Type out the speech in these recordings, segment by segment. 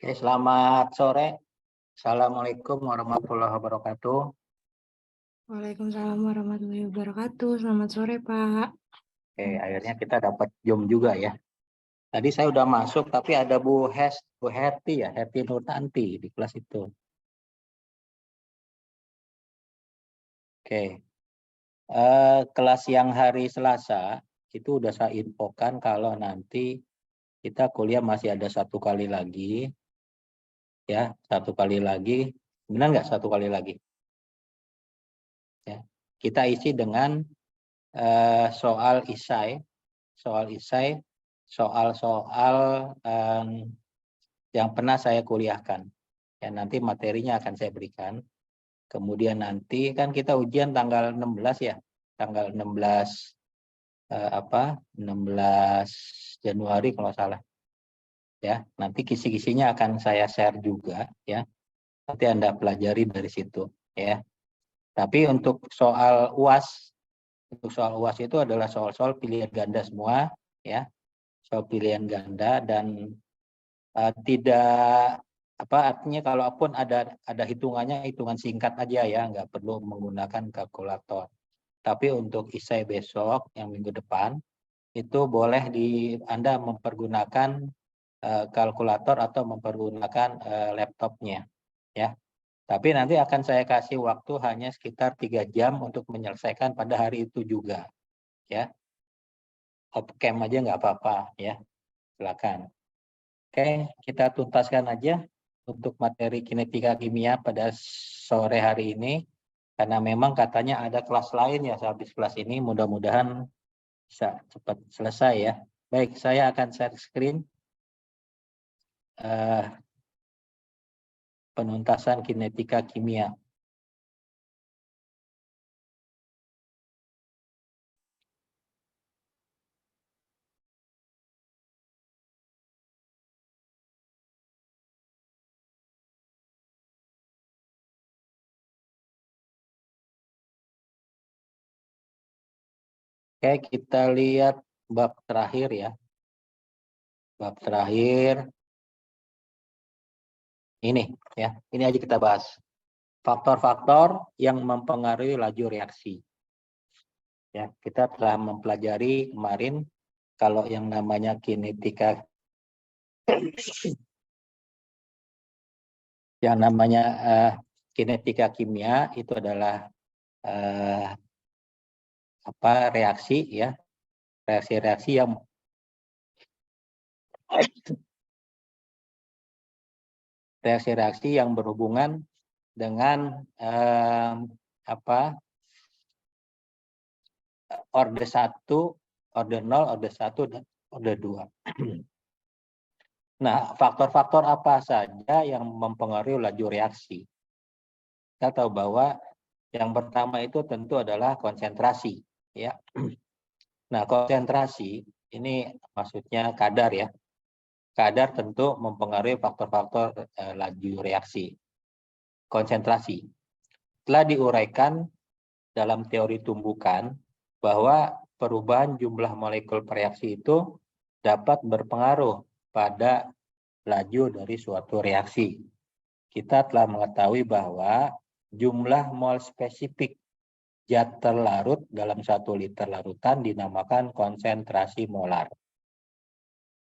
Oke, selamat sore. Assalamualaikum warahmatullahi wabarakatuh. Waalaikumsalam warahmatullahi wabarakatuh. Selamat sore, Pak. Oke, akhirnya kita dapat Zoom juga ya. Tadi saya udah masuk, tapi ada Bu Herti ya, Herti Nurtanti di kelas itu. Oke, kelas yang hari Selasa itu udah saya infokan kalau nanti kita kuliah masih ada satu kali lagi, ya, satu kali lagi. Benar nggak satu kali lagi? Ya, kita isi dengan soal isai, soal-soal yang pernah saya kuliahkan. Ya, nanti materinya akan saya berikan. Kemudian nanti kan kita ujian tanggal 16 ya. Tanggal 16 16 Januari kalau salah. Ya, nanti kisi-kisinya akan saya share juga ya. Nanti Anda pelajari dari situ ya. Tapi untuk soal UAS itu adalah soal-soal pilihan ganda semua ya. Soal pilihan ganda dan tidak artinya kalaupun ada hitungannya, hitungan singkat aja ya, nggak perlu menggunakan kalkulator. Tapi untuk isai besok yang minggu depan itu boleh Anda mempergunakan kalkulator atau mempergunakan laptopnya ya. Tapi nanti akan saya kasih waktu hanya sekitar 3 jam untuk menyelesaikan pada hari itu juga ya. Off cam aja nggak apa-apa ya. Silakan. Oke, kita tuntaskan aja untuk materi kinetika kimia pada sore hari ini. Karena memang katanya ada kelas lain ya sehabis kelas ini. Mudah-mudahan bisa cepat selesai ya. Baik, saya akan share screen penuntasan kinetika kimia. Oke, kita lihat bab terakhir ya. Bab terakhir ini ya. Ini aja kita bahas. Faktor-faktor yang mempengaruhi laju reaksi. Ya, kita telah mempelajari kemarin kalau yang namanya kinetika kinetika kimia itu adalah reaksi ya, reaksi-reaksi yang berhubungan dengan orde 1, orde 0, orde 1 dan orde 2. Nah, faktor-faktor apa saja yang mempengaruhi laju reaksi? Kita tahu bahwa yang pertama itu tentu adalah konsentrasi ya. Nah, konsentrasi ini maksudnya kadar ya. Kadar tentu mempengaruhi faktor-faktor laju reaksi. Konsentrasi telah diuraikan dalam teori tumbukan bahwa perubahan jumlah molekul reaksi itu dapat berpengaruh pada laju dari suatu reaksi. Kita telah mengetahui bahwa jumlah mol spesifik zat terlarut dalam 1 liter larutan dinamakan konsentrasi molar.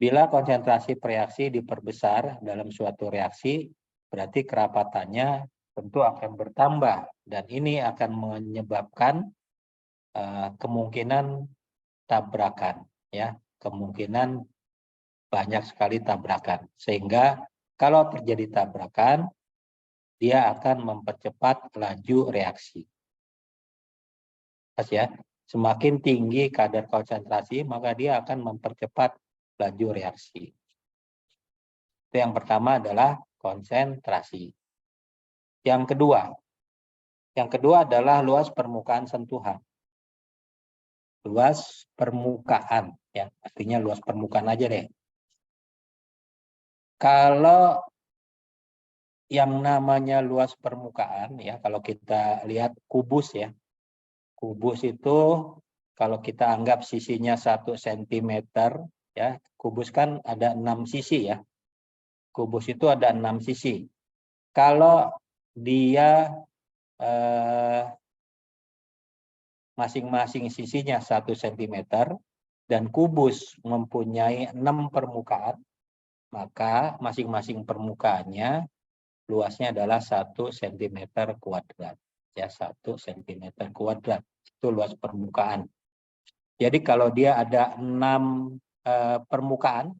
Bila konsentrasi reaksi diperbesar dalam suatu reaksi, berarti kerapatannya tentu akan bertambah dan ini akan menyebabkan kemungkinan tabrakan ya, kemungkinan banyak sekali tabrakan. Sehingga kalau terjadi tabrakan, dia akan mempercepat laju reaksi. Ya, semakin tinggi kadar konsentrasi, maka dia akan mempercepat laju reaksi. Itu yang pertama adalah konsentrasi. Yang kedua adalah luas permukaan sentuhan. Luas permukaan, ya, artinya luas permukaan aja deh. Kalau yang namanya luas permukaan, ya, kalau kita lihat kubus ya, kubus itu kalau kita anggap sisinya 1 cm, ya, kubus kan ada 6 sisi ya. kubus itu ada 6 sisi. Kalau dia masing-masing sisinya 1 cm dan kubus mempunyai 6 permukaan, maka masing-masing permukaannya luasnya adalah 1 cm kuadrat. Ya, 1 cm kuadrat. Itu luas permukaan. Jadi kalau dia ada 6 permukaan,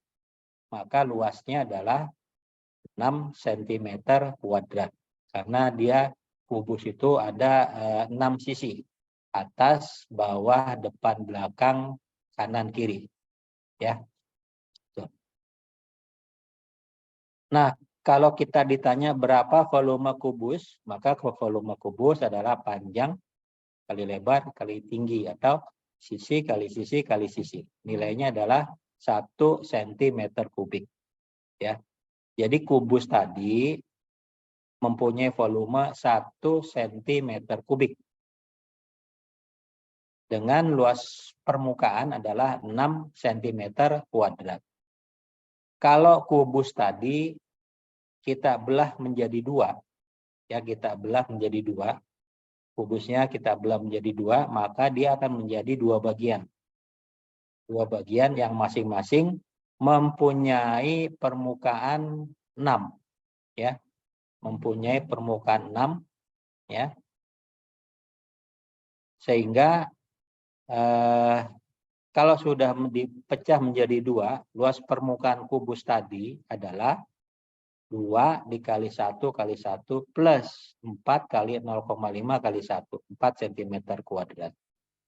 maka luasnya adalah 6 cm kuadrat. Karena dia kubus itu ada 6 sisi. Atas, bawah, depan, belakang, kanan, kiri. Ya. Nah, kalau kita ditanya berapa volume kubus, maka volume kubus adalah panjang kali lebar kali tinggi, atau sisi kali sisi kali sisi. Nilainya adalah 1 cm kubik. Ya. Jadi kubus tadi mempunyai volume 1 cm kubik. Dengan luas permukaan adalah 6 cm kuadrat. Kalau kubus tadi kita belah menjadi 2, ya kita belah menjadi 2, kubusnya kita belah menjadi 2, maka dia akan menjadi 2 bagian. 2 bagian yang masing-masing mempunyai permukaan 6, ya. Mempunyai permukaan 6, ya. Sehingga kalau sudah dipecah menjadi 2, luas permukaan kubus tadi adalah 2 dikali 1 kali 1 plus 4 kali 0,5 kali 1, 4 cm kuadrat.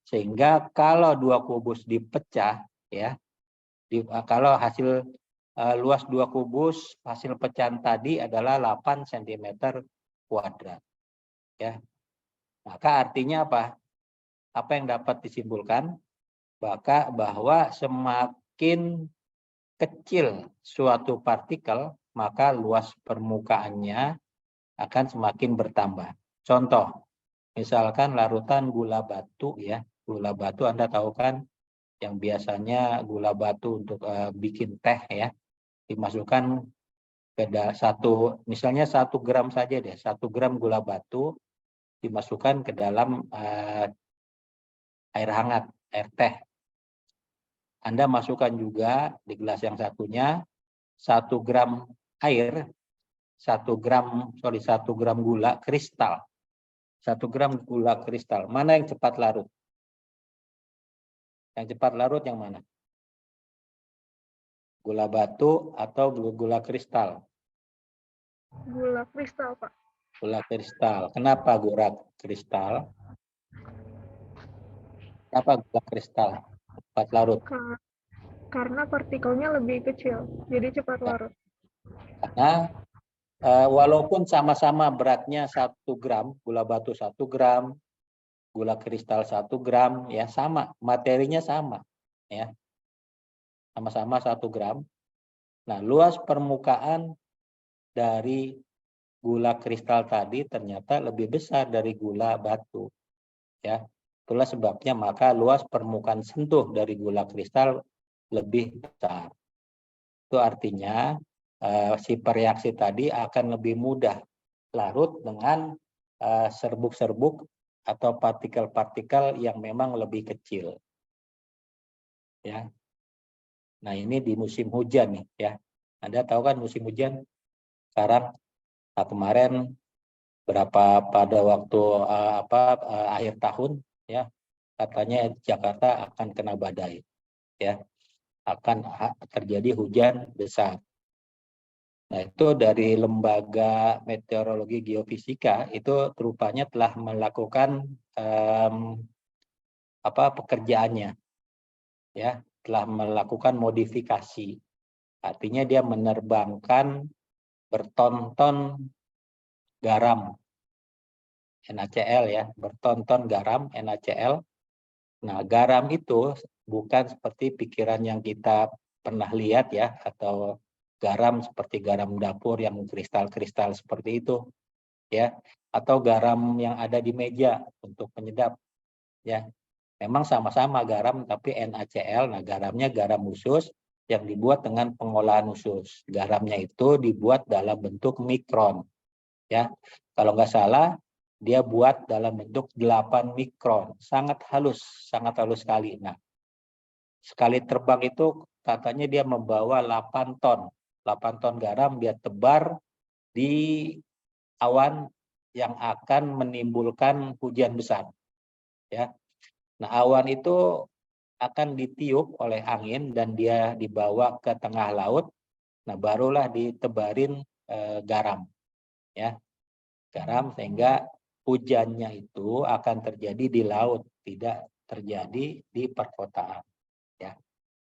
Sehingga kalau 2 kubus dipecah, ya, kalau hasil luas 2 kubus, hasil pecahan tadi adalah 8 cm kuadrat. Ya. Maka artinya apa? Apa yang dapat disimpulkan? Bahwa semakin kecil suatu partikel, maka luas permukaannya akan semakin bertambah. Contoh, misalkan larutan gula batu, ya. Gula batu Anda tahu kan, yang biasanya gula batu untuk bikin teh, ya, dimasukkan ke misalnya 1 gram saja deh, 1 gram gula batu dimasukkan ke dalam air hangat, air teh. Anda masukkan juga di gelas yang satunya 1 gram air, 1 gram gula kristal. 1 gram gula kristal. Mana yang cepat larut? Yang cepat larut yang mana? Gula batu atau gula kristal? Gula kristal, Pak. Gula kristal. Kenapa gula kristal? Kenapa gula kristal cepat larut? Karena partikelnya lebih kecil, jadi cepat larut. Karena walaupun sama-sama beratnya 1 gram, gula batu 1 gram, gula kristal 1 gram, ya sama, materinya sama, ya, sama-sama 1 gram. Nah, luas permukaan dari gula kristal tadi ternyata lebih besar dari gula batu, ya. Itulah sebabnya maka luas permukaan sentuh dari gula kristal lebih besar. Itu artinya si pereaksi tadi akan lebih mudah larut dengan serbuk-serbuk atau partikel-partikel yang memang lebih kecil. Ya. Nah, ini di musim hujan nih, ya. Anda tahu kan musim hujan sekarang, kemarin pada waktu akhir tahun, ya, katanya Jakarta akan kena badai, ya, akan terjadi hujan besar. Nah, itu dari Lembaga Meteorologi Geofisika itu rupanya telah melakukan pekerjaannya, ya, telah melakukan modifikasi. Artinya dia menerbangkan bertonton garam NaCl, ya, bertonton garam NaCl. Nah, garam itu bukan seperti pikiran yang kita pernah lihat, ya, atau garam seperti garam dapur yang kristal-kristal seperti itu, ya, atau garam yang ada di meja untuk penyedap, ya. Memang sama-sama garam tapi NaCl. Nah, garamnya garam khusus yang dibuat dengan pengolahan khusus. Garamnya itu dibuat dalam bentuk mikron. Ya, kalau nggak salah, dia buat dalam bentuk 8 mikron. Sangat halus sekali. Nah, sekali terbang itu katanya dia membawa 8 ton. 8 ton garam dia tebar di awan yang akan menimbulkan hujan besar. Ya. Nah, awan itu akan ditiup oleh angin dan dia dibawa ke tengah laut. Nah, barulah ditebarin garam. Ya. Garam sehingga hujannya itu akan terjadi di laut, tidak terjadi di perkotaan. Ya.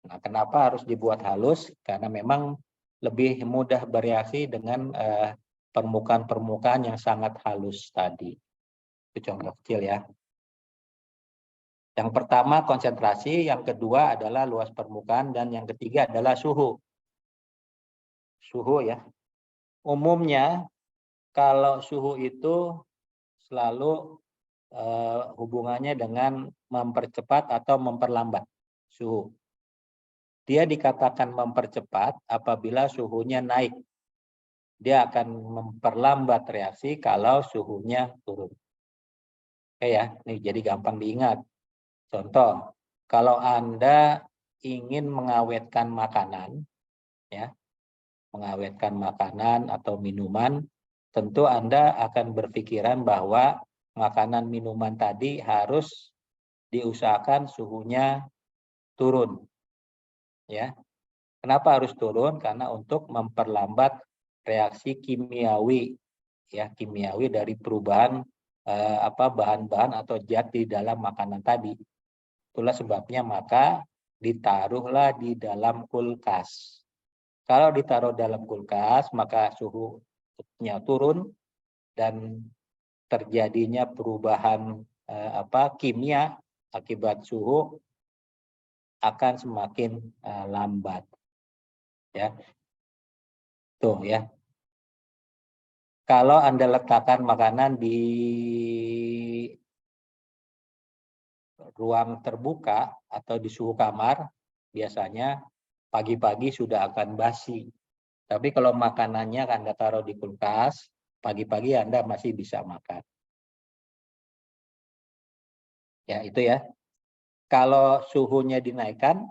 Nah, kenapa harus dibuat halus? Karena memang lebih mudah bereaksi dengan permukaan-permukaan yang sangat halus tadi. Itu contoh kecil ya. Yang pertama konsentrasi, yang kedua adalah luas permukaan, dan yang ketiga adalah suhu. Suhu ya. Umumnya kalau suhu itu selalu hubungannya dengan mempercepat atau memperlambat suhu. Dia dikatakan mempercepat apabila suhunya naik. Dia akan memperlambat reaksi kalau suhunya turun. Oke ya, ini jadi gampang diingat. Contoh, kalau Anda ingin mengawetkan makanan, ya, mengawetkan makanan atau minuman, tentu Anda akan berpikiran bahwa makanan minuman tadi harus diusahakan suhunya turun. Ya. Kenapa harus turun? Karena untuk memperlambat reaksi kimiawi, ya, kimiawi dari perubahan bahan-bahan atau zat di dalam makanan tadi. Itulah sebabnya maka ditaruhlah di dalam kulkas. Kalau ditaruh dalam kulkas, maka suhunya turun dan terjadinya perubahan kimia akibat suhu akan semakin lambat. Ya. Tuh ya. Kalau Anda letakkan makanan di ruang terbuka atau di suhu kamar, biasanya pagi-pagi sudah akan basi. Tapi kalau makanannya Anda taruh di kulkas, pagi-pagi Anda masih bisa makan. Ya, itu ya. Kalau suhunya dinaikkan,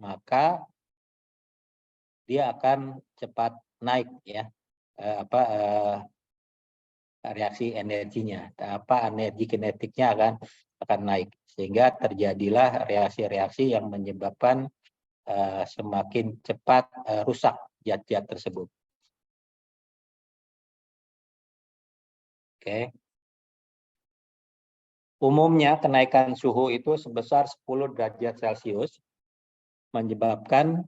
maka dia akan cepat naik ya. Reaksi energinya, energi kinetiknya akan naik, sehingga terjadilah reaksi-reaksi yang menyebabkan semakin cepat rusak zat-zat tersebut. Oke. Umumnya kenaikan suhu itu sebesar 10 derajat Celcius menyebabkan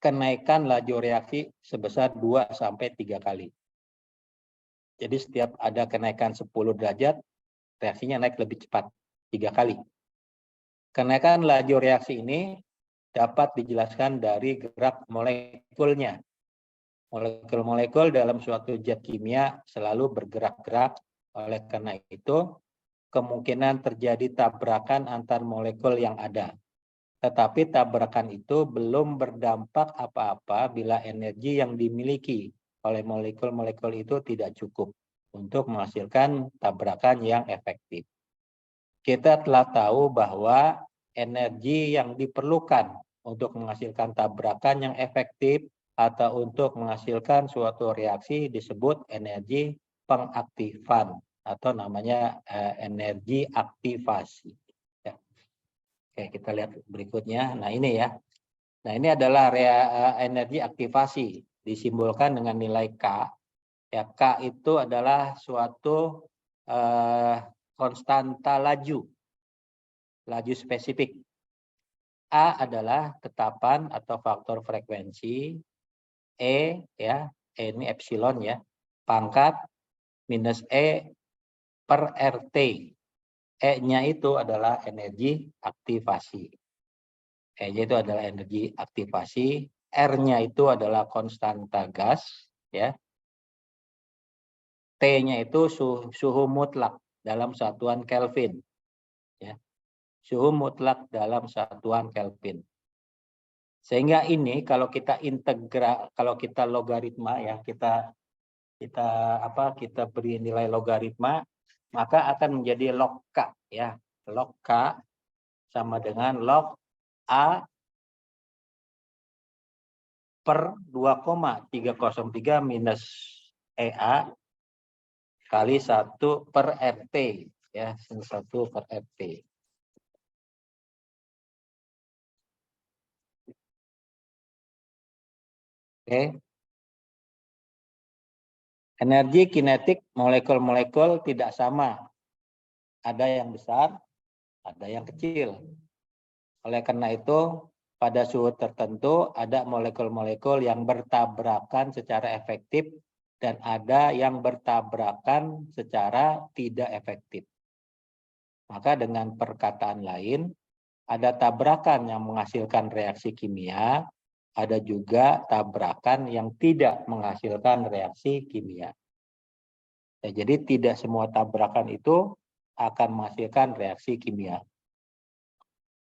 kenaikan laju reaksi sebesar 2-3 kali. Jadi setiap ada kenaikan 10 derajat, reaksinya naik lebih cepat, 3 kali. Kenaikan laju reaksi ini dapat dijelaskan dari gerak molekulnya. Molekul-molekul dalam suatu zat kimia selalu bergerak-gerak, oleh karena itu kemungkinan terjadi tabrakan antar molekul yang ada. Tetapi tabrakan itu belum berdampak apa-apa bila energi yang dimiliki oleh molekul-molekul itu tidak cukup untuk menghasilkan tabrakan yang efektif. Kita telah tahu bahwa energi yang diperlukan untuk menghasilkan tabrakan yang efektif atau untuk menghasilkan suatu reaksi disebut energi pengaktifan atau namanya energi aktivasi. Ya. Oke, kita lihat berikutnya. Nah, ini ya. Nah, ini adalah energi aktivasi disimbolkan dengan nilai K. Ya, K itu adalah suatu konstanta laju spesifik. A adalah ketetapan atau faktor frekuensi. E ya, E ini epsilon ya, pangkat minus E per RT. E-nya itu adalah energi aktivasi. E-nya itu adalah energi aktivasi. R-nya itu adalah konstanta gas ya. T-nya itu suhu mutlak dalam satuan Kelvin. Ya. Suhu mutlak dalam satuan Kelvin. Sehingga ini kalau kita kalau kita logaritma ya, kita beri nilai logaritma, maka akan menjadi log K ya. Log K sama dengan log A per 2,303 minus EA kali 1 per RT ya, 1 per RT. Oke. Energi kinetik molekul-molekul tidak sama. Ada yang besar, ada yang kecil. Oleh karena itu, pada suhu tertentu ada molekul-molekul yang bertabrakan secara efektif dan ada yang bertabrakan secara tidak efektif. Maka dengan perkataan lain, ada tabrakan yang menghasilkan reaksi kimia, ada juga tabrakan yang tidak menghasilkan reaksi kimia. Ya, jadi tidak semua tabrakan itu akan menghasilkan reaksi kimia.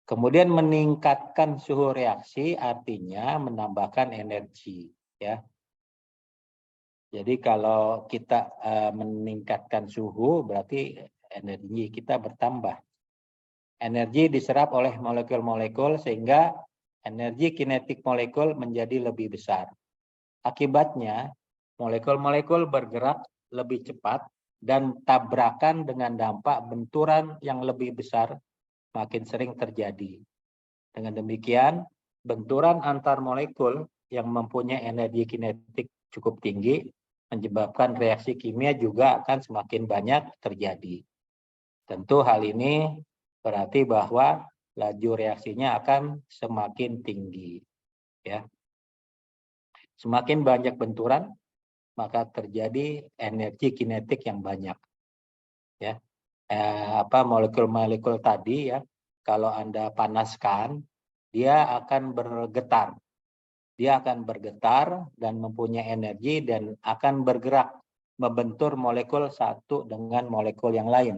Kemudian meningkatkan suhu reaksi artinya menambahkan energi, ya. Jadi kalau kita meningkatkan suhu berarti energi kita bertambah. Energi diserap oleh molekul-molekul sehingga energi kinetik molekul menjadi lebih besar. Akibatnya molekul-molekul bergerak lebih cepat dan tabrakan dengan dampak benturan yang lebih besar makin sering terjadi. Dengan demikian, benturan antar molekul yang mempunyai energi kinetik cukup tinggi menyebabkan reaksi kimia juga akan semakin banyak terjadi. Tentu hal ini berarti bahwa laju reaksinya akan semakin tinggi. Ya. Semakin banyak benturan, maka terjadi energi kinetik yang banyak. Ya. Molekul-molekul tadi ya, kalau Anda panaskan, dia akan bergetar. Dia akan bergetar dan mempunyai energi dan akan bergerak membentur molekul satu dengan molekul yang lain.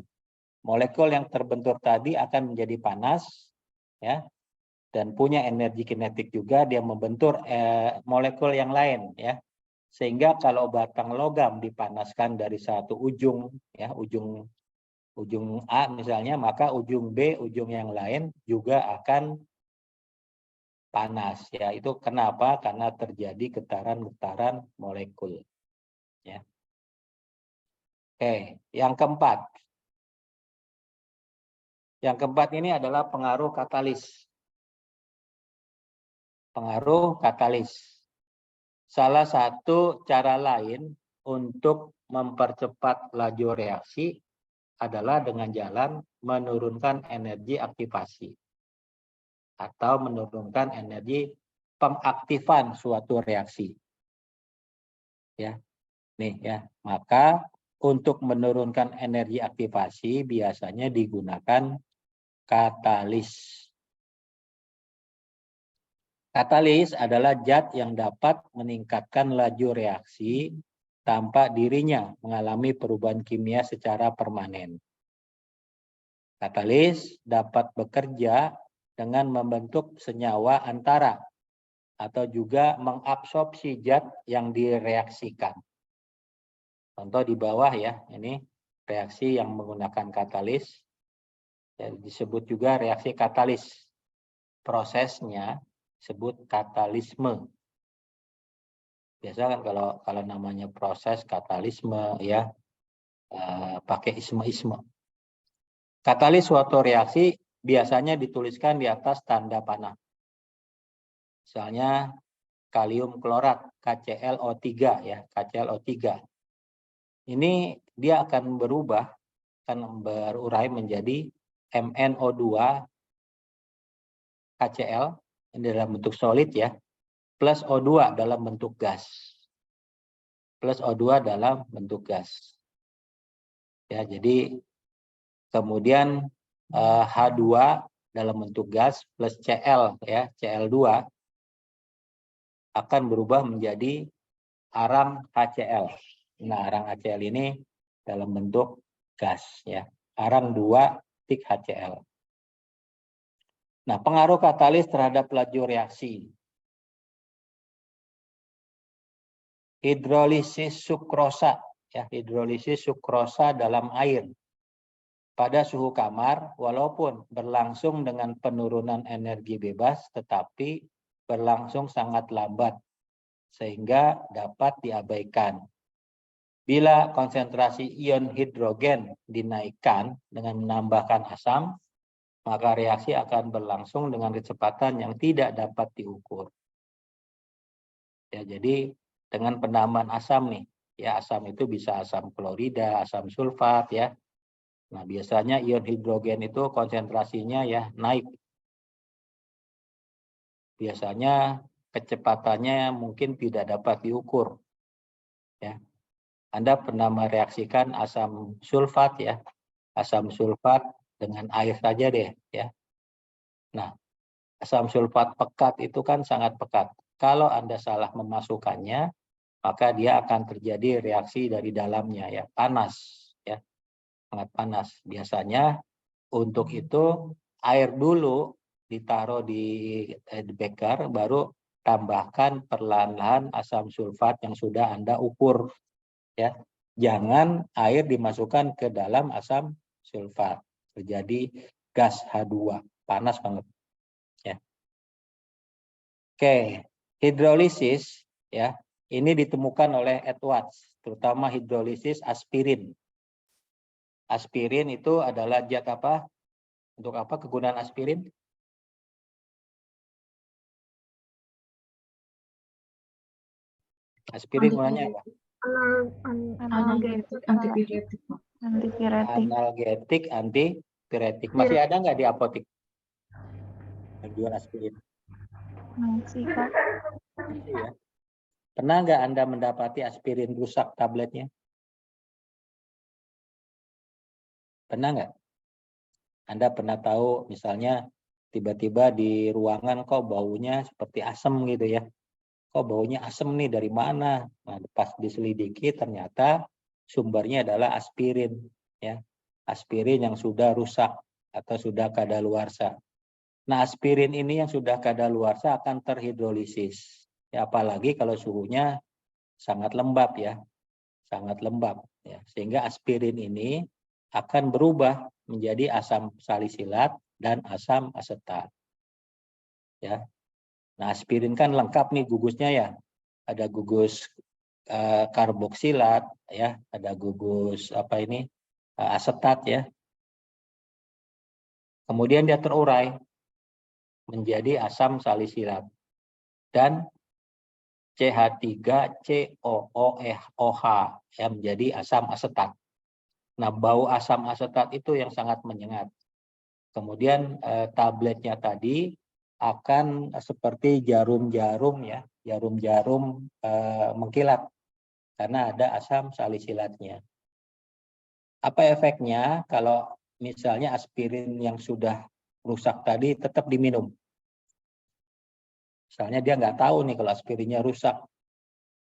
Molekul yang terbentur tadi akan menjadi panas ya, dan punya energi kinetik juga, dia membentur molekul yang lain ya. Sehingga kalau batang logam dipanaskan dari satu ujung ya, ujung A misalnya, maka ujung B, ujung yang lain juga akan panas ya. Itu kenapa? Karena terjadi getaran-getaran molekul ya. Oke, yang keempat. Yang keempat ini adalah pengaruh katalis. Pengaruh katalis. Salah satu cara lain untuk mempercepat laju reaksi adalah dengan jalan menurunkan energi aktivasi atau menurunkan energi pengaktifan suatu reaksi. Ya. Nih ya, maka untuk menurunkan energi aktivasi biasanya digunakan katalis. Katalis adalah zat yang dapat meningkatkan laju reaksi tanpa dirinya mengalami perubahan kimia secara permanen. Katalis dapat bekerja dengan membentuk senyawa antara atau juga mengabsorpsi zat yang direaksikan. Contoh di bawah ya, ini reaksi yang menggunakan katalis. Ya, disebut juga reaksi katalis. Prosesnya disebut katalisme. Biasa kan kalau namanya proses katalisme ya pakai isme-isme. Katalis suatu reaksi biasanya dituliskan di atas tanda panah. Misalnya kalium klorat KClO3 ya, KClO3. Ini dia akan berubah, akan berurai menjadi MnO2 KCl ini dalam bentuk solid ya, plus O2 dalam bentuk gas. Plus O2 dalam bentuk gas. Ya, jadi kemudian H2 dalam bentuk gas plus Cl ya, Cl2 akan berubah menjadi arang HCl. Nah, arang HCl ini dalam bentuk gas ya. Arang 2 HCl. Nah, pengaruh katalis terhadap laju reaksi. hidrolisis sukrosa, ya, hidrolisis sukrosa dalam air pada suhu kamar, walaupun berlangsung dengan penurunan energi bebas, tetapi berlangsung sangat lambat, sehingga dapat diabaikan. Bila konsentrasi ion hidrogen dinaikkan dengan menambahkan asam, maka reaksi akan berlangsung dengan kecepatan yang tidak dapat diukur. Ya, jadi dengan penambahan asam nih, ya asam itu bisa asam klorida, asam sulfat, ya. Nah, biasanya ion hidrogen itu konsentrasinya ya naik. Biasanya kecepatannya mungkin tidak dapat diukur. Ya. Anda pernah mereaksikan asam sulfat, ya. Asam sulfat dengan air saja deh, ya. Nah, asam sulfat pekat itu kan sangat pekat. Kalau Anda salah memasukkannya, maka dia akan terjadi reaksi dari dalamnya, ya, panas, ya. Sangat panas. Biasanya untuk itu air dulu ditaruh di beker, baru tambahkan perlahan-lahan asam sulfat yang sudah Anda ukur, ya. Jangan air dimasukkan ke dalam asam sulfat, terjadi gas H2, panas banget, ya. Oke, hidrolisis, ya, ini ditemukan oleh Edwards, terutama hidrolisis aspirin. Aspirin itu adalah zat apa? Untuk apa kegunaan aspirin? Aspirin gunanya apa? Analgetik, Antipiretik. antipiretik. Analgetik, antipiretik. Masih ada nggak di apotek yang jual aspirin? Masih, Kak. Masih, ya. Pernah nggak Anda mendapati aspirin rusak tabletnya? Pernah nggak? Anda pernah tahu misalnya tiba-tiba di ruangan kok baunya seperti asam gitu, ya. Kok baunya asam nih, dari mana? Nah, pas diselidiki ternyata sumbernya adalah aspirin, ya. Aspirin yang sudah rusak atau sudah kadaluarsa. Nah, aspirin ini yang sudah kadaluarsa akan terhidrolisis. Ya, apalagi kalau suhunya sangat lembab, ya. Sangat lembab, ya. Sehingga aspirin ini akan berubah menjadi asam salisilat dan asam asetat. Ya. Nah, aspirin kan lengkap nih gugusnya, ya. Ada gugus karboksilat, ya, ada gugus apa ini asetat, ya. Kemudian dia terurai menjadi asam salisilat dan CH3COOH yang menjadi asam asetat. Nah, bau asam asetat itu yang sangat menyengat. Kemudian tabletnya tadi akan seperti jarum-jarum, ya, jarum-jarum mengkilat karena ada asam salisilatnya. Apa efeknya kalau misalnya aspirin yang sudah rusak tadi tetap diminum? Misalnya dia nggak tahu nih kalau aspirinnya rusak,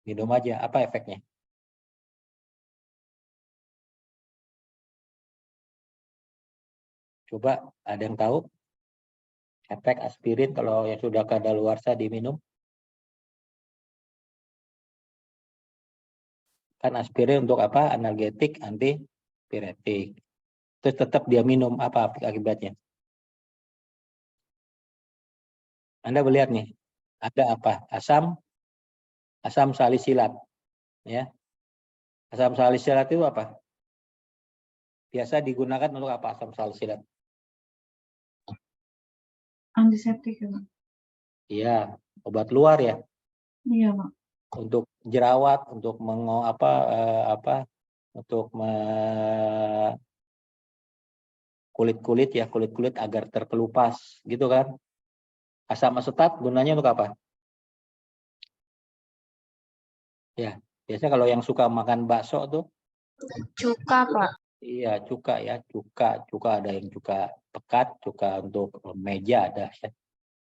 minum aja, apa efeknya? Coba ada yang tahu efek aspirin kalau yang sudah kadaluarsa diminum? Kan aspirin untuk apa? Analgetik, antipiretik. Terus tetap dia minum, apa akibatnya? Anda melihat nih, ada apa? Asam salisilat, ya. Asam salisilat itu apa? Biasa digunakan untuk apa asam salisilat? Antiseptik, ya, Pak. Iya, obat luar, ya. Iya, Pak. Untuk jerawat, untuk untuk kulit-kulit, ya, kulit-kulit agar terkelupas, gitu kan? Asam asetat gunanya untuk apa? Ya, biasanya kalau yang suka makan bakso tuh, Cuka, Pak. iya, cuka, ya, cuka ada yang cuka pekat, cuka untuk meja ada, ya.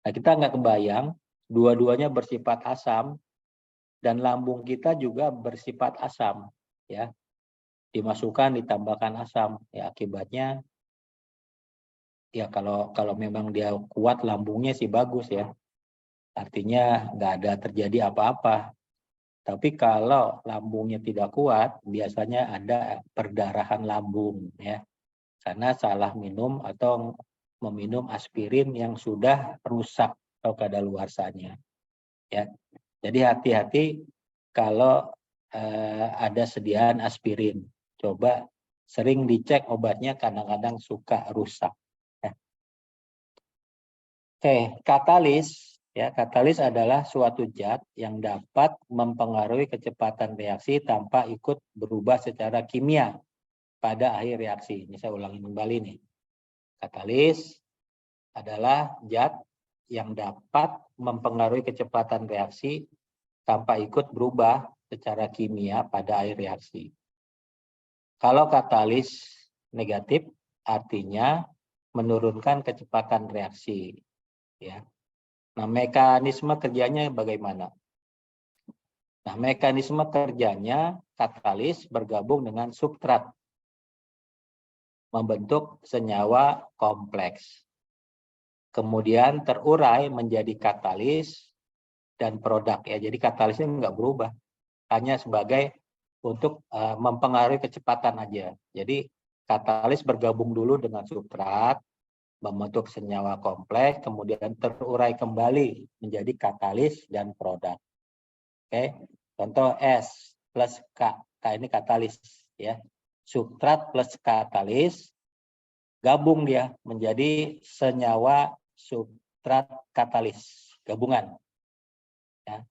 Nah, kita nggak kebayang, dua-duanya bersifat asam dan lambung kita juga bersifat asam, ya. Dimasukkan, ditambahkan asam, ya, akibatnya, ya, kalau memang dia kuat lambungnya sih bagus, ya. Artinya nggak ada terjadi apa-apa. Tapi kalau lambungnya tidak kuat, biasanya ada perdarahan lambung ya. Karena salah minum atau meminum aspirin yang sudah rusak atau kadaluarsanya. Ya. Jadi hati-hati kalau ada sediaan aspirin. Coba sering dicek obatnya, kadang-kadang suka rusak. Ya. Oke, katalis. Ya, katalis adalah suatu zat yang dapat mempengaruhi kecepatan reaksi tanpa ikut berubah secara kimia pada akhir reaksi. Ini saya ulangi kembali nih. Katalis adalah zat yang dapat mempengaruhi kecepatan reaksi tanpa ikut berubah secara kimia pada akhir reaksi. Kalau katalis negatif, artinya menurunkan kecepatan reaksi. Ya. Nah, mekanisme kerjanya bagaimana? Nah, mekanisme kerjanya katalis bergabung dengan substrat, membentuk senyawa kompleks. Kemudian terurai menjadi katalis dan produk. Ya, jadi katalisnya nggak berubah, hanya sebagai untuk mempengaruhi kecepatan aja. Jadi katalis bergabung dulu dengan substrat, membentuk senyawa kompleks, kemudian terurai kembali menjadi katalis dan produk. Oke, contoh S plus K. K ini katalis ya. Substrat plus katalis gabung dia menjadi senyawa substrat katalis gabungan. Ya.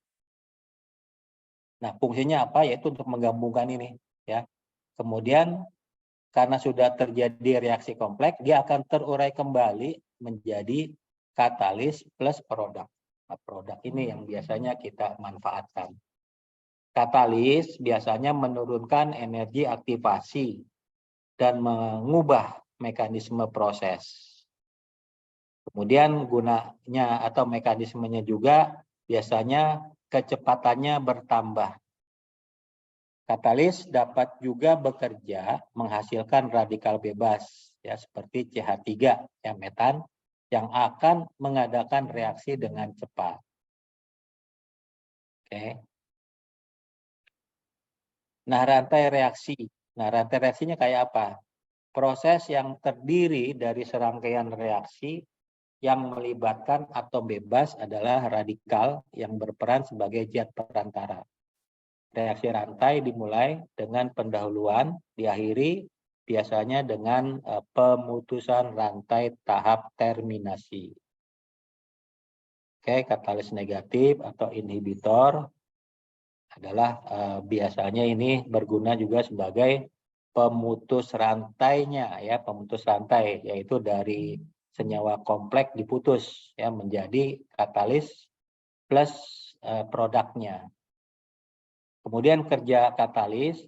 Nah, fungsinya apa? Yaitu untuk menggabungkan ini ya. Kemudian karena sudah terjadi reaksi kompleks, dia akan terurai kembali menjadi katalis plus produk. Nah, produk ini yang biasanya kita manfaatkan. Katalis biasanya menurunkan energi aktivasi dan mengubah mekanisme proses. Kemudian gunanya atau mekanismenya juga biasanya kecepatannya bertambah. Katalis dapat juga bekerja menghasilkan radikal bebas ya seperti CH3 ya metan yang akan mengadakan reaksi dengan cepat. Oke. Nah, rantai reaksi. Nah, rantai reaksinya kayak apa? Proses yang terdiri dari serangkaian reaksi yang melibatkan atom bebas adalah radikal yang berperan sebagai zat perantara. Reaksi rantai dimulai dengan pendahuluan, diakhiri biasanya dengan pemutusan rantai tahap terminasi. Oke, katalis negatif atau inhibitor adalah biasanya ini berguna juga sebagai pemutus rantainya ya, pemutus rantai yaitu dari senyawa kompleks diputus ya menjadi katalis plus produknya. Kemudian kerja katalis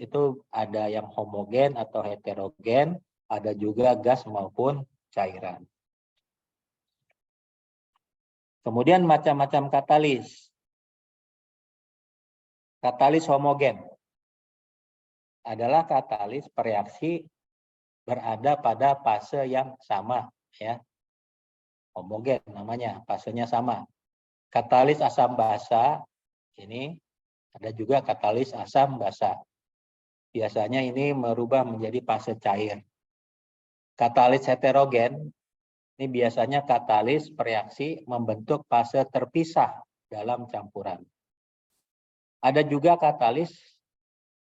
itu ada yang homogen atau heterogen, ada juga gas maupun cairan. Kemudian macam-macam katalis. Katalis homogen adalah katalis bereaksi berada pada fase yang sama ya. Homogen namanya, fasenya sama. Katalis asam basa ini ada juga katalis asam basa. Biasanya ini merubah menjadi fase cair. Katalis heterogen ini biasanya katalis bereaksi membentuk fase terpisah dalam campuran. Ada juga katalis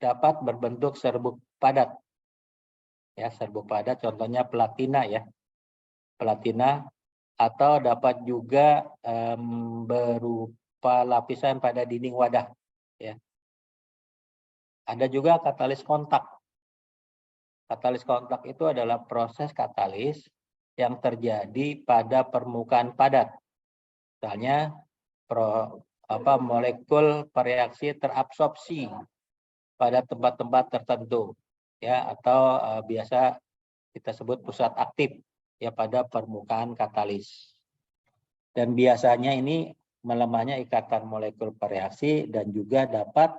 dapat berbentuk serbuk padat. Ya, serbuk padat contohnya platina ya. Platina atau dapat juga berupa lapisan pada dinding wadah ya. Ada juga katalis kontak. Katalis kontak itu adalah proses katalis yang terjadi pada permukaan padat. Misalnya molekul bereaksi terabsorpsi pada tempat-tempat tertentu ya atau biasa kita sebut pusat aktif ya pada permukaan katalis. Dan biasanya ini melemahnya ikatan molekul bereaksi dan juga dapat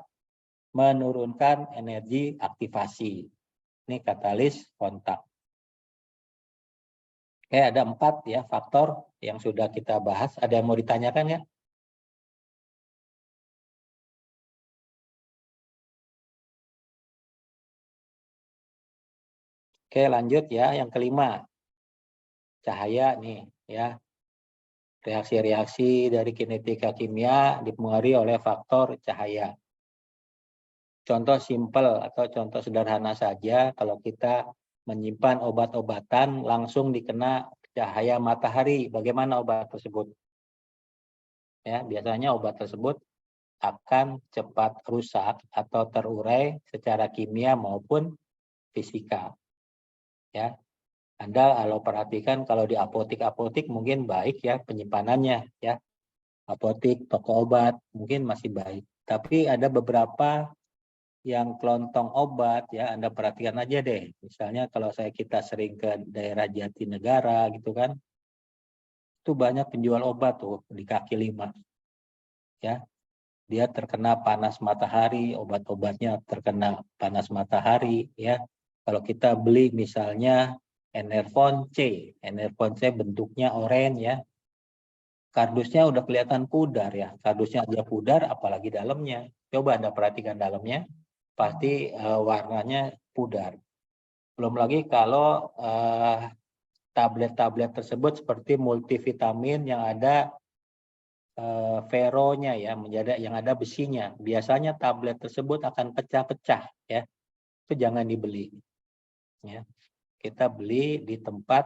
menurunkan energi aktivasi. Ini katalis kontak. Oke, ada 4 ya faktor yang sudah kita bahas. Ada yang mau ditanyakan ya? Oke, lanjut ya. Yang kelima, cahaya nih ya. Reaksi-reaksi dari kinetika kimia dipengaruhi oleh faktor cahaya. Contoh simpel atau contoh sederhana saja, kalau kita menyimpan obat-obatan langsung dikena cahaya matahari, bagaimana obat tersebut? Ya, biasanya obat tersebut akan cepat rusak atau terurai secara kimia maupun fisika. Ya, Anda kalau perhatikan kalau di apotik mungkin baik ya penyimpanannya ya. Apotik, toko obat mungkin masih baik. Tapi ada beberapa yang kelontong obat ya, Anda perhatikan aja deh. Misalnya kalau kita sering ke daerah Jatinegara gitu kan, itu banyak penjual obat tuh di kaki lima. Ya, dia terkena panas matahari, obat-obatnya terkena panas matahari ya. Kalau kita beli misalnya Enervon C bentuknya oranye ya. Kardusnya udah kelihatan pudar ya. Kardusnya aja pudar apalagi dalamnya. Coba Anda perhatikan dalamnya, pasti warnanya pudar. Belum lagi kalau tablet-tablet tersebut seperti multivitamin yang ada feronya ya, yang ada besinya. Biasanya tablet tersebut akan pecah-pecah ya. Itu jangan dibeli. Ya. Kita beli di tempat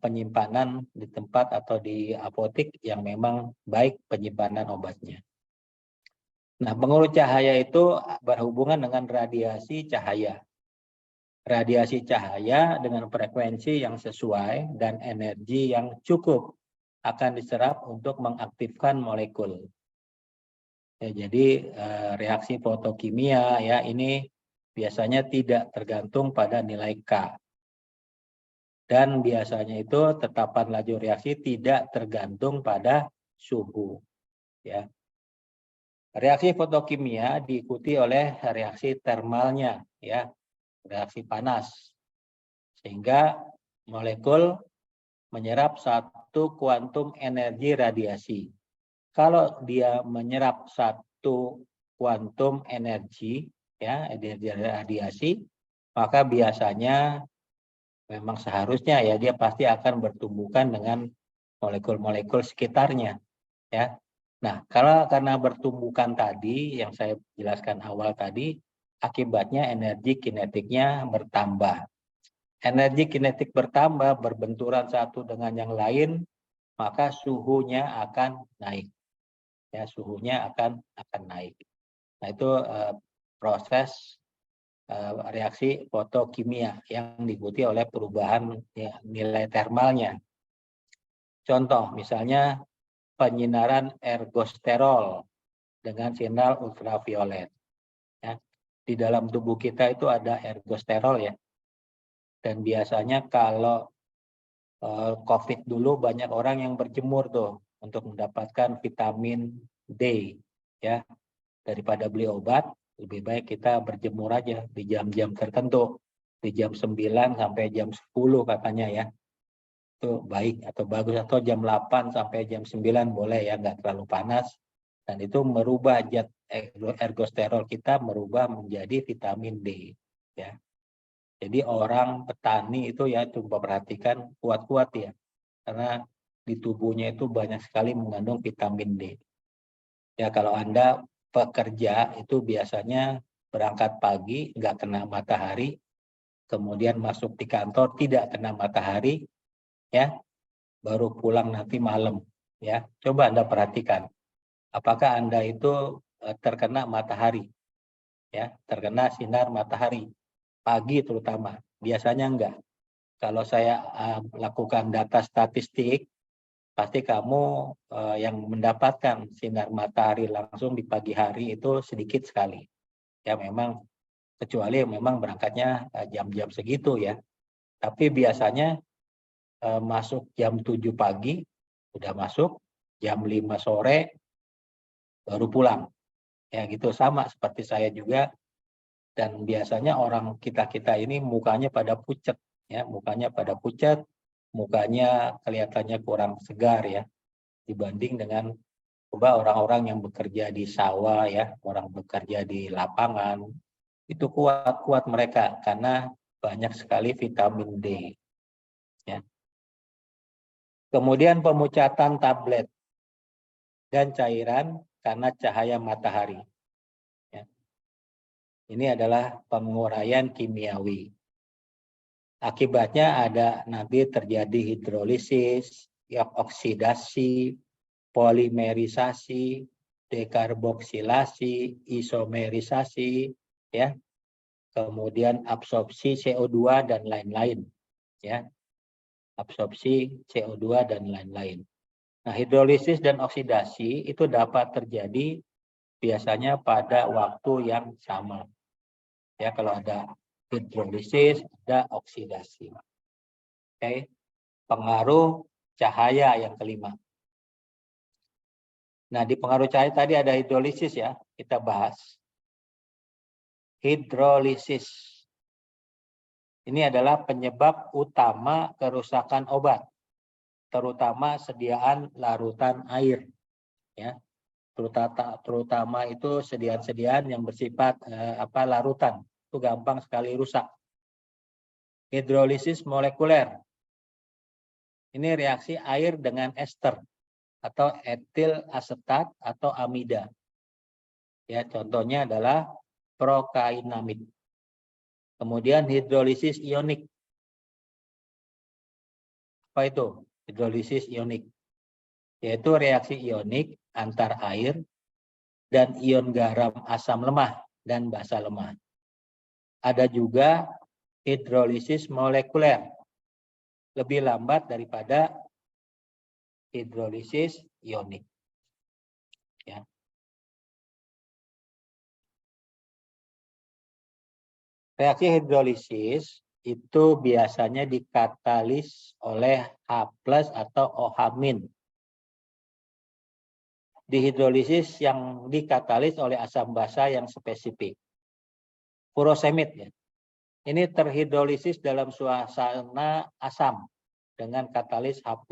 penyimpanan, di tempat atau di apotik yang memang baik penyimpanan obatnya. Nah, pengaruh cahaya itu berhubungan dengan radiasi cahaya. Radiasi cahaya dengan frekuensi yang sesuai dan energi yang cukup akan diserap untuk mengaktifkan molekul. Ya, jadi reaksi fotokimia ya ini biasanya tidak tergantung pada nilai K. Dan biasanya itu tetapan laju reaksi tidak tergantung pada suhu. Ya. Reaksi fotokimia diikuti oleh reaksi termalnya, ya, reaksi panas. Sehingga molekul menyerap satu kuantum energi radiasi. Kalau dia menyerap satu kuantum energi, ya, energi radiasi, maka biasanya memang seharusnya ya dia pasti akan bertumbukan dengan molekul-molekul sekitarnya, ya. Nah, karena bertumbukan tadi yang saya jelaskan awal tadi, akibatnya energi kinetiknya bertambah. Energi kinetik bertambah, berbenturan satu dengan yang lain, maka suhunya akan naik. Ya, suhunya akan naik. Nah, itu proses reaksi fotokimia yang diikuti oleh perubahan ya, nilai termalnya. Contoh, misalnya penyinaran ergosterol dengan sinar ultraviolet. Ya. Di dalam tubuh kita itu ada ergosterol ya. Dan biasanya kalau COVID dulu banyak orang yang berjemur tuh untuk mendapatkan vitamin D ya. Daripada beli obat, lebih baik kita berjemur aja di jam-jam tertentu. Di jam 9 sampai jam 10 katanya ya. Itu baik atau bagus, atau jam 8 sampai jam 9 boleh ya, nggak terlalu panas. Dan itu merubah zat ergosterol kita merubah menjadi vitamin D ya. Jadi orang petani itu ya coba perhatikan kuat-kuat ya. Karena di tubuhnya itu banyak sekali mengandung vitamin D. Ya kalau Anda pekerja itu biasanya berangkat pagi nggak kena matahari, kemudian masuk di kantor tidak kena matahari, ya baru pulang nanti malam. Ya coba Anda perhatikan, apakah Anda itu terkena matahari, ya terkena sinar matahari pagi terutama? Biasanya enggak. Kalau saya lakukan data statistik, pasti kamu yang mendapatkan sinar matahari langsung di pagi hari itu sedikit sekali. Ya memang, kecuali memang berangkatnya jam-jam segitu ya. Tapi biasanya masuk jam 7 pagi, udah masuk, jam 5 sore, baru pulang. Ya gitu, sama seperti saya juga. Dan biasanya orang kita-kita ini mukanya pada pucat. Ya, mukanya pada pucat, mukanya kelihatannya kurang segar ya. Dibanding dengan coba orang-orang yang bekerja di sawah ya, orang bekerja di lapangan, itu kuat-kuat mereka karena banyak sekali vitamin D. Ya. Kemudian pemucatan tablet dan cairan karena cahaya matahari. Ya. Ini adalah penguraian kimiawi. Akibatnya ada nanti terjadi hidrolisis, oksidasi, polimerisasi, dekarboksilasi, isomerisasi, ya. Kemudian absorpsi CO2 dan lain-lain, ya. Absorpsi CO2 dan lain-lain. Nah, hidrolisis dan oksidasi itu dapat terjadi biasanya pada waktu yang sama. Ya, kalau ada hidrolisis, ada oksidasi. Oke. Pengaruh cahaya yang kelima. Nah, di pengaruh cahaya tadi ada hidrolisis ya, kita bahas. Hidrolisis. Ini adalah penyebab utama kerusakan obat, terutama sediaan larutan air. Ya. Terutama itu sediaan-sediaan yang bersifat larutan, itu gampang sekali rusak. Hidrolisis molekuler. Ini reaksi air dengan ester atau etil asetat atau amida. Ya, contohnya adalah prokainamid. Kemudian hidrolisis ionik. Apa itu? Hidrolisis ionik. Yaitu reaksi ionik antar air dan ion garam asam lemah dan basa lemah. Ada juga hidrolisis molekuler. Lebih lambat daripada hidrolisis ionik. Ya. Reaksi hidrolisis itu biasanya dikatalis oleh H+ atau OH-. Dihidrolisis yang dikatalis oleh asam basa yang spesifik. Furosemid ya. Ini terhidrolisis dalam suasana asam dengan katalis H+.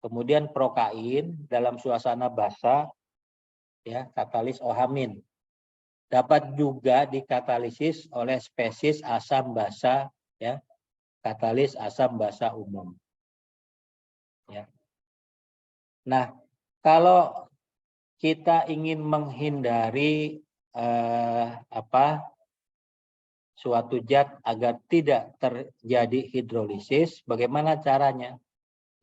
Kemudian prokain dalam suasana basa ya, katalis OH-. Dapat juga dikatalisis oleh spesies asam basa ya, katalis asam basa umum. Ya. Nah, kalau kita ingin menghindari suatu zat agar tidak terjadi hidrolisis, bagaimana caranya?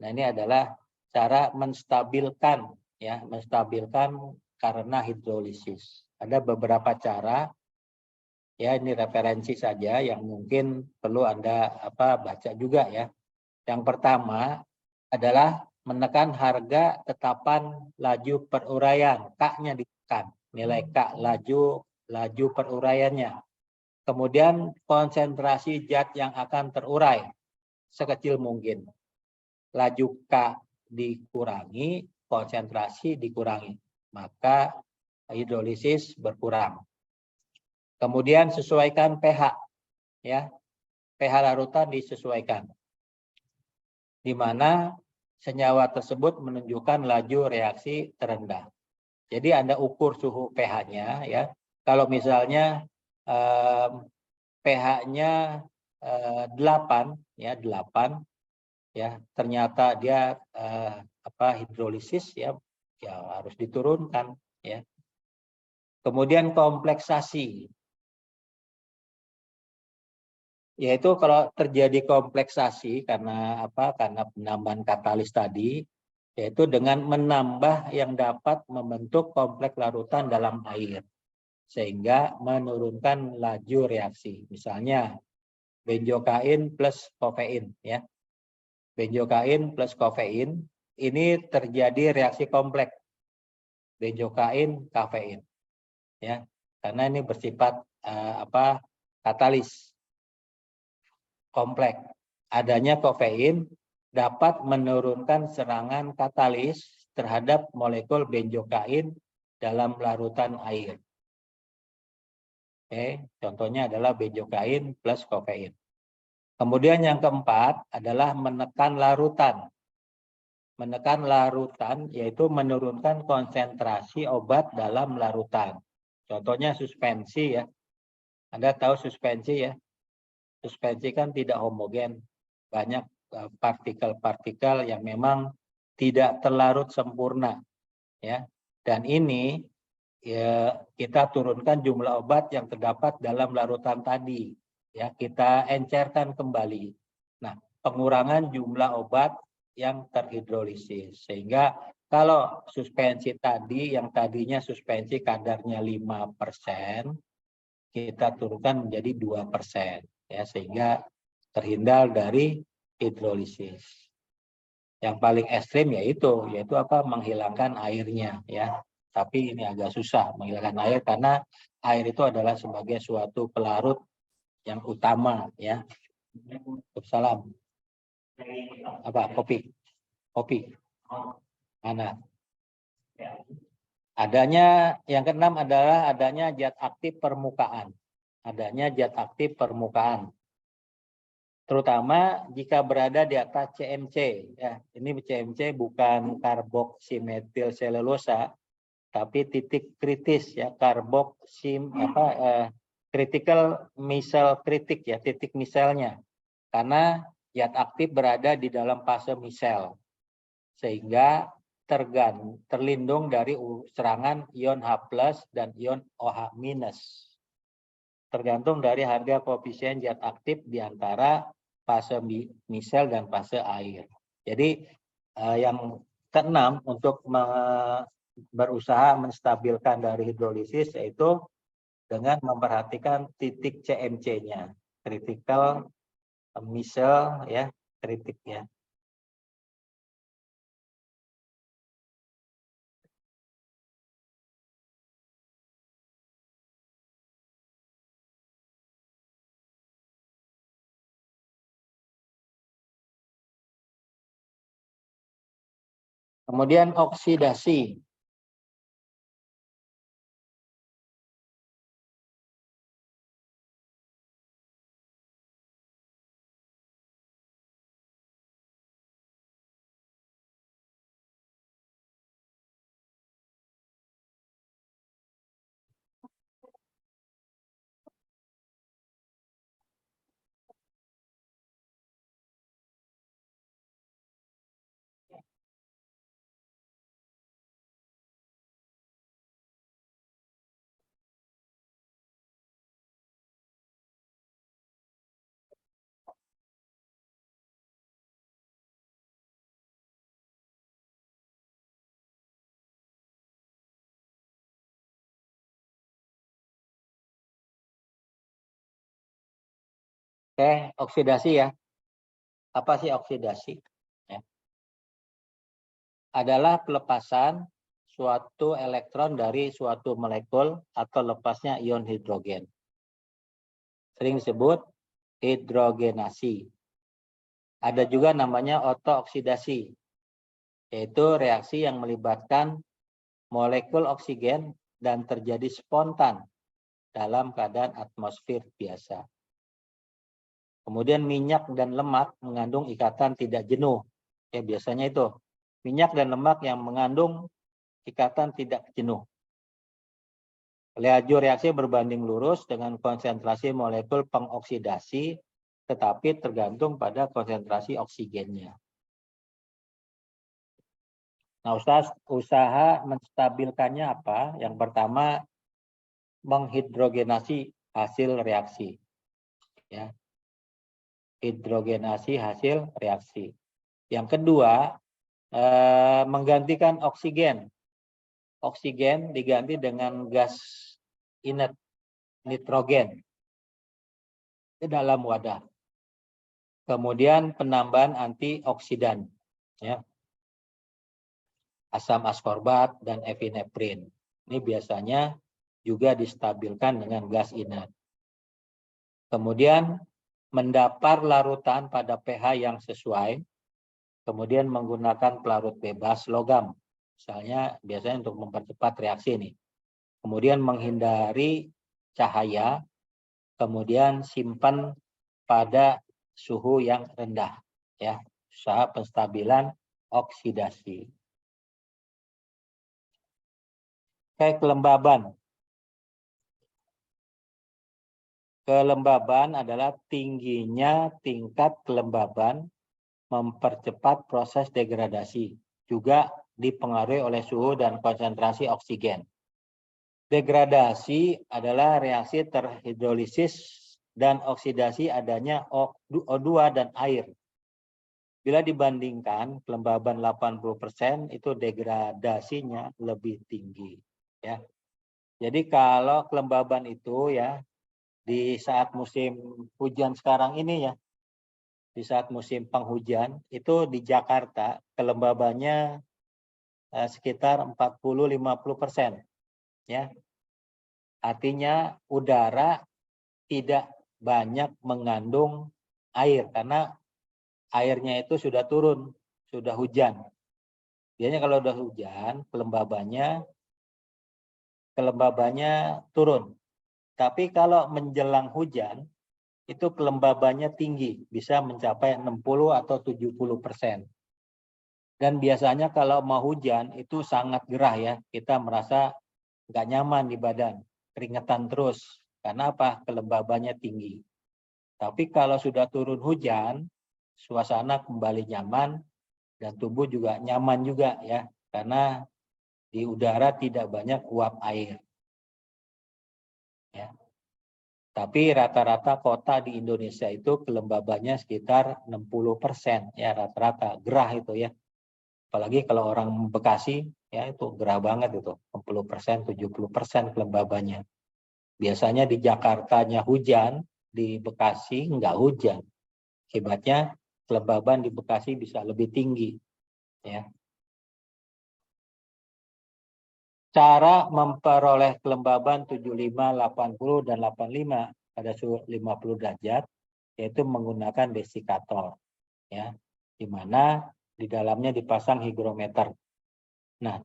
Nah, ini adalah cara menstabilkan ya, menstabilkan karena hidrolisis. Ada beberapa cara, ya ini referensi saja yang mungkin perlu Anda baca juga ya. Yang pertama adalah menekan harga tetapan laju peruraian, K-nya ditekan, nilai K laju peruraiannya. Kemudian konsentrasi zat yang akan terurai sekecil mungkin. Laju K dikurangi, konsentrasi dikurangi, maka hidrolisis berkurang. Kemudian sesuaikan pH, ya, pH larutan disesuaikan, di mana senyawa tersebut menunjukkan laju reaksi terendah. Jadi Anda ukur suhu pH-nya, ya. Kalau misalnya pH-nya 8, ya 8, ya ternyata dia hidrolisis, ya harus diturunkan, ya. Kemudian kompleksasi, yaitu kalau terjadi kompleksasi karena karena penambahan katalis tadi, yaitu dengan menambah yang dapat membentuk kompleks larutan dalam air sehingga menurunkan laju reaksi. Misalnya benzokain plus kofein, ya. Benzokain plus kofein ini terjadi reaksi kompleks benzokain kafein, ya, karena ini bersifat katalis kompleks. Adanya kofein dapat menurunkan serangan katalis terhadap molekul benzokain dalam larutan air. Oke, contohnya adalah benzokain plus kofein. Kemudian yang keempat adalah menekan larutan. Menekan larutan yaitu menurunkan konsentrasi obat dalam larutan. Contohnya suspensi, ya. Anda tahu suspensi, ya. suspensi kan tidak homogen, banyak partikel-partikel yang memang tidak terlarut sempurna, ya. Dan ini ya kita turunkan jumlah obat yang terdapat dalam larutan tadi, ya kita encerkan kembali. Nah, pengurangan jumlah obat yang terhidrolisis, sehingga kalau suspensi tadi yang tadinya suspensi kadarnya 5%, kita turunkan menjadi 2%, ya sehingga terhindar dari hidrolisis. Yang paling ekstrim yaitu apa? Menghilangkan airnya, ya. Tapi ini agak susah menghilangkan air karena air itu adalah sebagai suatu pelarut yang utama, ya. Salam. Apa? Kopi. Kopi. Mana? Adanya yang keenam adalah adanya zat aktif permukaan. Adanya zat aktif permukaan. Terutama jika berada di atas CMC, ya. Ini CMC bukan karboksimetil selulosa, tapi titik kritis, ya, critical misel kritik, ya, titik miselnya. Karena zat aktif berada di dalam fase misel, sehingga terlindung dari serangan ion H+ dan ion OH-. Tergantung dari harga koefisien zat aktif di antara fase misel dan fase air. Jadi yang keenam untuk berusaha menstabilkan dari hidrolisis yaitu dengan memperhatikan titik CMC-nya, critical misel, ya, kritik, ya. Kemudian oksidasi. Oke, oksidasi, ya. Apa sih oksidasi? Ya. Adalah pelepasan suatu elektron dari suatu molekul atau lepasnya ion hidrogen. Sering disebut hidrogenasi. Ada juga namanya otooksidasi, yaitu reaksi yang melibatkan molekul oksigen dan terjadi spontan dalam keadaan atmosfer biasa. Kemudian minyak dan lemak mengandung ikatan tidak jenuh. Ya, biasanya itu minyak dan lemak yang mengandung ikatan tidak jenuh. Laju reaksi berbanding lurus dengan konsentrasi molekul pengoksidasi, tetapi tergantung pada konsentrasi oksigennya. Nah, usaha menstabilkannya apa? Yang pertama, menghidrogenasi hasil reaksi. Ya. Hidrogenasi hasil reaksi. Yang kedua, menggantikan oksigen. Oksigen diganti dengan gas inert, nitrogen di dalam wadah. Kemudian penambahan antioksidan, ya. Asam askorbat dan epinefrin. Ini biasanya juga distabilkan dengan gas inert. Kemudian mendapar larutan pada pH yang sesuai, kemudian menggunakan pelarut bebas logam, misalnya biasanya untuk mempercepat reaksi ini. Kemudian menghindari cahaya, kemudian simpan pada suhu yang rendah, ya, usaha penstabilan oksidasi. Kayak kelembaban. Kelembaban adalah tingginya tingkat kelembaban mempercepat proses degradasi. Juga dipengaruhi oleh suhu dan konsentrasi oksigen. Degradasi adalah reaksi terhidrolisis dan oksidasi adanya O2 dan air. Bila dibandingkan kelembaban 80% itu degradasinya lebih tinggi. Ya. Jadi kalau kelembaban itu ya di saat musim hujan sekarang ini ya, di saat musim penghujan itu di Jakarta kelembabannya sekitar 40-50%. Ya, artinya udara tidak banyak mengandung air karena airnya itu sudah turun, sudah hujan. Biasanya kalau udah hujan, kelembabannya turun. Tapi kalau menjelang hujan, itu kelembabannya tinggi, bisa mencapai 60 atau 70%. Dan biasanya kalau mau hujan itu sangat gerah ya, kita merasa nggak nyaman di badan, keringetan terus. Karena apa? Kelembabannya tinggi. Tapi kalau sudah turun hujan, suasana kembali nyaman dan tubuh juga nyaman juga ya, karena di udara tidak banyak uap air. Ya. Tapi rata-rata kota di Indonesia itu kelembabannya sekitar 60% ya rata-rata gerah itu ya. Apalagi kalau orang Bekasi ya itu gerah banget itu 60%, 70% kelembabannya. Biasanya di Jakartanya hujan, di Bekasi nggak hujan. Akibatnya kelembaban di Bekasi bisa lebih tinggi. Ya. Cara memperoleh kelembaban 75, 80, dan 85 pada suhu 50 derajat, yaitu menggunakan desikator. Ya, di mana di dalamnya dipasang hygrometer. Nah,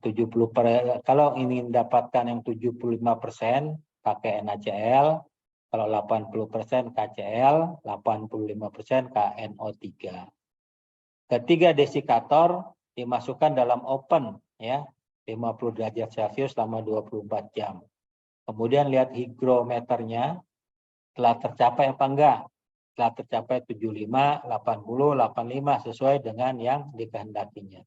kalau ingin dapatkan yang 75% pakai NaCl, kalau 80% KCl, 85% KNO3. Ketiga desikator dimasukkan dalam oven ya, 50 derajat Celcius selama 24 jam. Kemudian lihat hygrometernya telah tercapai apa enggak. Telah tercapai 75, 80, 85 sesuai dengan yang dikehendakinya.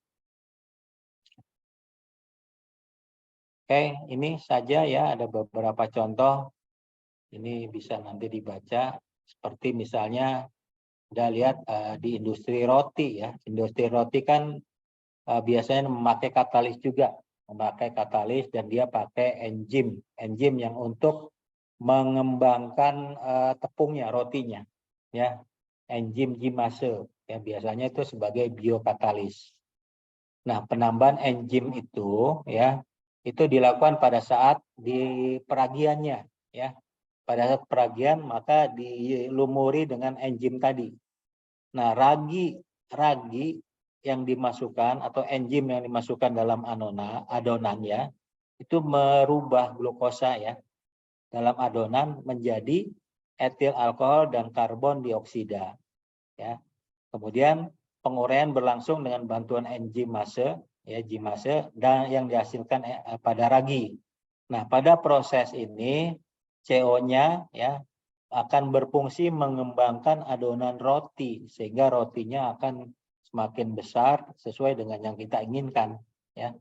Oke, ini saja ya, ada beberapa contoh. Ini bisa nanti dibaca. Seperti misalnya, Anda lihat di industri roti ya. Industri roti kan biasanya memakai katalis juga. Memakai katalis dan dia pakai enzim. Enzim yang untuk mengembangkan tepungnya, rotinya. Ya, enzim Gimase. Ya, biasanya itu sebagai biokatalis. Nah, penambahan enzim itu ya itu dilakukan pada saat di peragiannya ya. Pada saat peragian maka dilumuri dengan enzim tadi. Nah, ragi yang dimasukkan atau enzim yang dimasukkan dalam adonan ya itu merubah glukosa ya dalam adonan menjadi etil alkohol dan karbon dioksida ya. Kemudian penguraian berlangsung dengan bantuan enzimase ya Gimase dan yang dihasilkan pada ragi. Nah, pada proses ini CO-nya ya akan berfungsi mengembangkan adonan roti sehingga rotinya akan semakin besar sesuai dengan yang kita inginkan ya.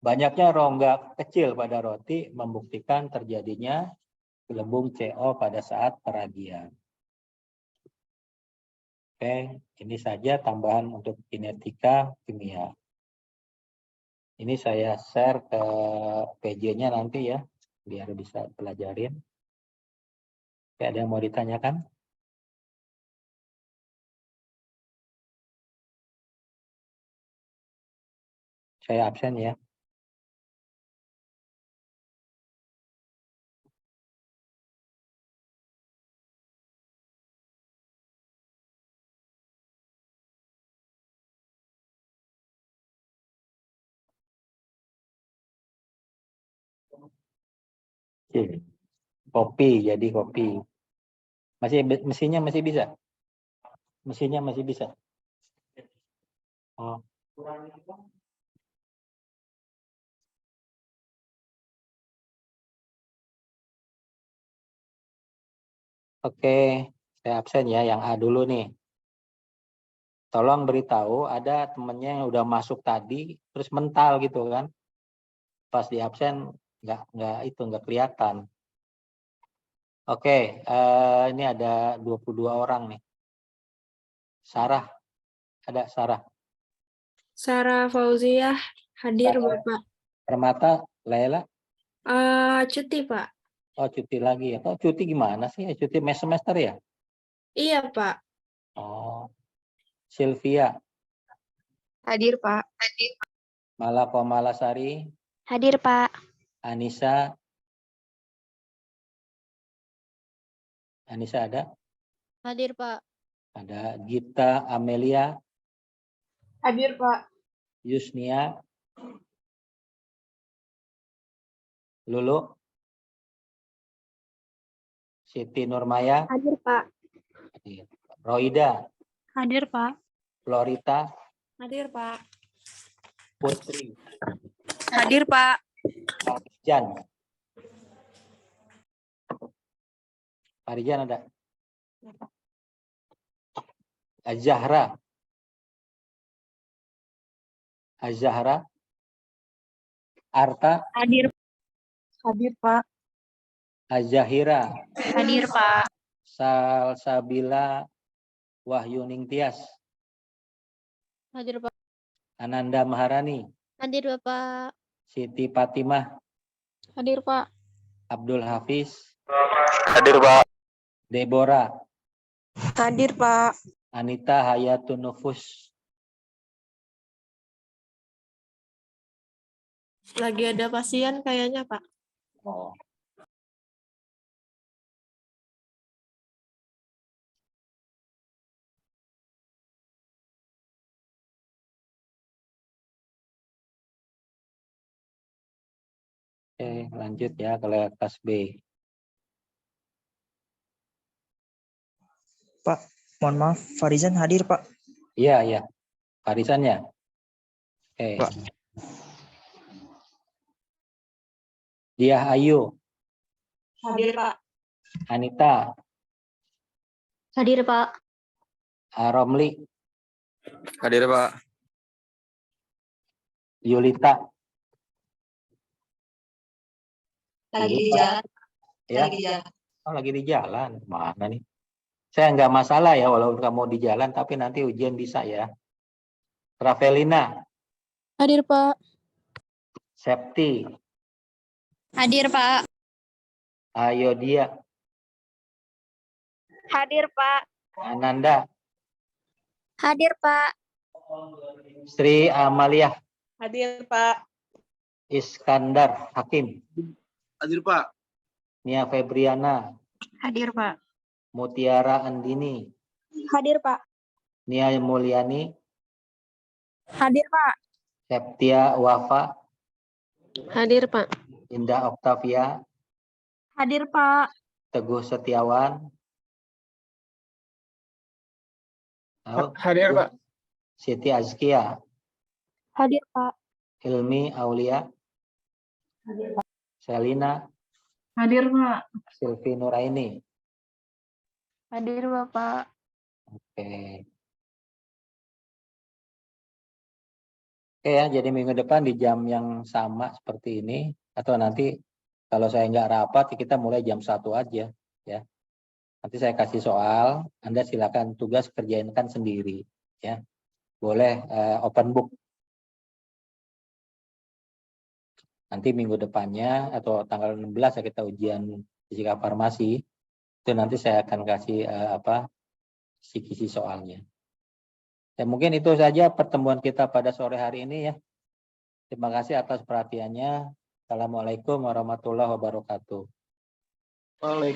Banyaknya rongga kecil pada roti membuktikan terjadinya gelembung CO pada saat peragian. Oke, ini saja tambahan untuk kinetika kimia. Ini saya share ke PJ-nya nanti ya, biar bisa pelajarin. Oke, ada yang mau ditanyakan? Saya absen ya. Oke. Kopi, jadi kopi. Mesinnya masih bisa? Mesinnya masih bisa? Oh. Oke, saya absen ya, yang A dulu nih. Tolong beritahu ada temennya yang udah masuk tadi, terus mental gitu kan. Pas di absen nggak kelihatan. Oke, ini ada 22 orang nih. Sarah, ada Sarah. Sarah Fauziah hadir Sarah. Bapak. Permata, Laila. Cuti Pak. Oh, cuti lagi ya. Oh, cuti gimana sih? Cuti semester ya? Iya Pak. Oh, Sylvia. Hadir Pak. Malakomalasari. Hadir Pak. Anissa. Anissa ada? Hadir Pak. Ada Gita Amelia. Hadir, Pak. Yusnia. Lulu. Siti Nurmaya. Hadir Pak. Roida. Hadir Pak. Florita. Hadir Pak. Putri. Hadir Pak. Parijan. Parijan ada? Azahra. Azahra. Arta. Hadir. Hadir, Pak. Azahira. Hadir Pak. Salsabila Wahyuning Tias. Hadir Pak. Ananda Maharani. Hadir Bapak. Siti Fatimah. Hadir Pak. Abdul Hafiz. Hadir, Pak. Deborah. Hadir Pak. Anita Hayatun Nufus. Lagi ada pasien kayaknya Pak. Oh. Oke, lanjut ya kalau kelas B. Pak, mohon maaf, Farizan hadir, Pak. Iya, iya. Parisan ya? Oke. Pak. Dia Ayu. Hadir, Pak. Anita. Hadir Pak. Romli. Hadir, Pak. Yulita. Lagi di Yulita. jalan. Ya. Lagi di jalan. Oh, lagi di jalan. Mana nih? Saya nggak masalah ya walaupun kamu di jalan, tapi nanti ujian bisa ya. Ravelina. Hadir Pak. Septi. Hadir Pak. Ayo dia. Hadir Pak. Ananda. Hadir Pak. Sri Amalia. Hadir, Pak. Iskandar Hakim. Hadir, Pak. Nia Febriana. Hadir Pak. Mutiara Andini. Hadir Pak. Nia Mulyani. Hadir Pak. Septia Wafa. Hadir Pak. Indah Oktavia. Hadir Pak. Teguh Setiawan. Hadir, Pak. Siti Azkia. Hadir Pak. Hilmi Aulia. Selina. Hadir, Pak. Silvi Nuraini. Hadir Bapak. Oke. Oke ya, jadi minggu depan di jam yang sama seperti ini. Atau nanti kalau saya nggak rapat, kita mulai jam 1 aja. Ya. Nanti saya kasih soal, Anda silakan tugas kerjainkan sendiri. Ya. Boleh open book. Nanti minggu depannya atau tanggal 16 ya kita ujian fisika farmasi. Itu nanti saya akan kasih kisi-kisi soalnya. Ya, mungkin itu saja pertemuan kita pada sore hari ini ya. Terima kasih atas perhatiannya. Assalamualaikum warahmatullahi wabarakatuh. Waalaikumsalam.